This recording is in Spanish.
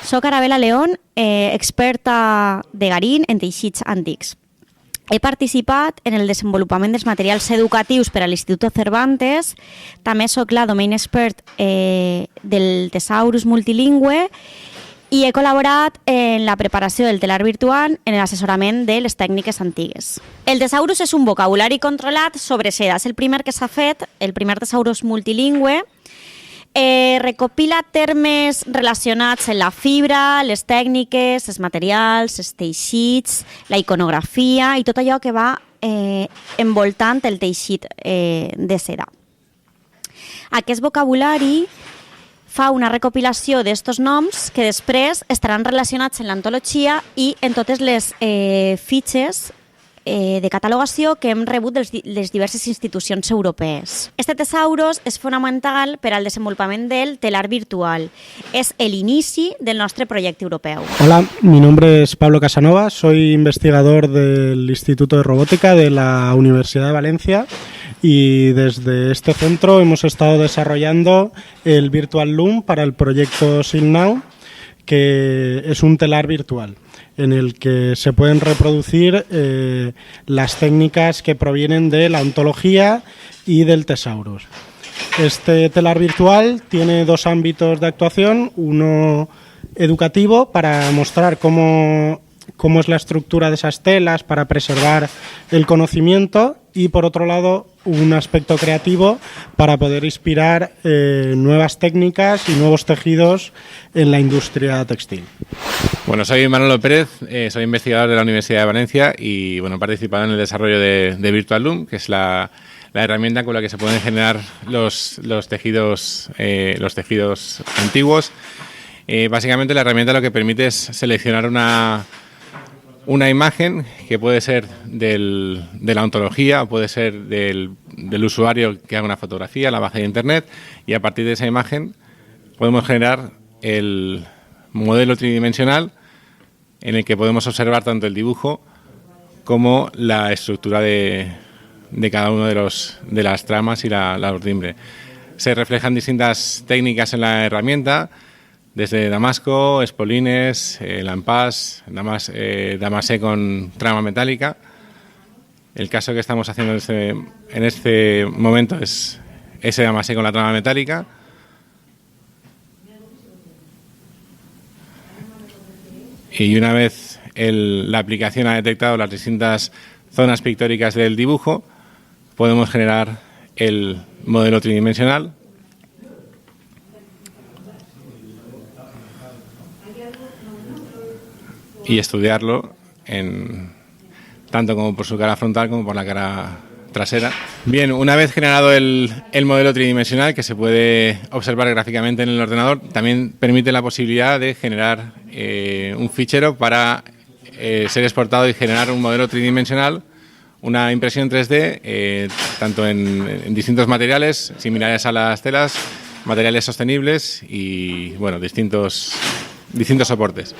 Soc Arabella León, experta de Garín en teixits antics. He participat en el desenvolupament dels materials educatius per a l'Instituto Cervantes. També soc la domain expert del Thesaurus multilingüe i he col·laborat en la preparació del telar virtual en l'assessorament de les tècniques antigues. El Thesaurus és un vocabulari controlat sobre seda. És el primer que s'ha fet, el primer Thesaurus multilingüe. Recopila termes relacionats amb la fibra, les tècniques, els materials, els teixits, la iconografia i tot allò que va envoltant el teixit de seda. Aquest vocabulari fa una recopilació d'estos noms que després estaran relacionats en l'antologia i en totes les fitxes de catalogació que hem rebut de les diverses institucions europees. Este Thesaurus és fonamental per al desenvolupament del telar virtual. És l'inici del nostre proyecto europeo. Hola, mi nombre es Pablo Casanova, soy investigador del Instituto de Robótica de la Universidad de Valencia y desde este centro hemos estado desarrollando el Virtual Loom para el proyecto SILNOW, que es un telar virtual en el que se pueden reproducir las técnicas que provienen de la ontología y del Thesaurus. Este telar virtual tiene dos ámbitos de actuación, uno educativo para mostrar cómo es la estructura de esas telas para preservar el conocimiento y por otro lado un aspecto creativo para poder inspirar nuevas técnicas y nuevos tejidos en la industria textil. Bueno, soy Manolo Pérez, soy investigador de la Universidad de Valencia y bueno, he participado en el desarrollo de Virtual Loom, que es la herramienta con la que se pueden generar los tejidos antiguos. Básicamente la herramienta lo que permite es seleccionar una imagen que puede ser de la ontología o puede ser del usuario que haga una fotografía, la baja de internet y a partir de esa imagen podemos generar el modelo tridimensional en el que podemos observar tanto el dibujo como la estructura de cada uno de las tramas y la urdimbre. Se reflejan distintas técnicas en la herramienta, desde damasco, espolines, lampás, damasé con trama metálica. El caso que estamos haciendo en este momento es ese damasé con la trama metálica. Y una vez la aplicación ha detectado las distintas zonas pictóricas del dibujo, podemos generar el modelo tridimensional y estudiarlo tanto como por su cara frontal como por la cara trasera. Bien, una vez generado el modelo tridimensional que se puede observar gráficamente en el ordenador, también permite la posibilidad de generar un fichero para ser exportado y generar un modelo tridimensional, una impresión 3D, tanto en distintos materiales similares a las telas, materiales sostenibles y bueno, distintos soportes.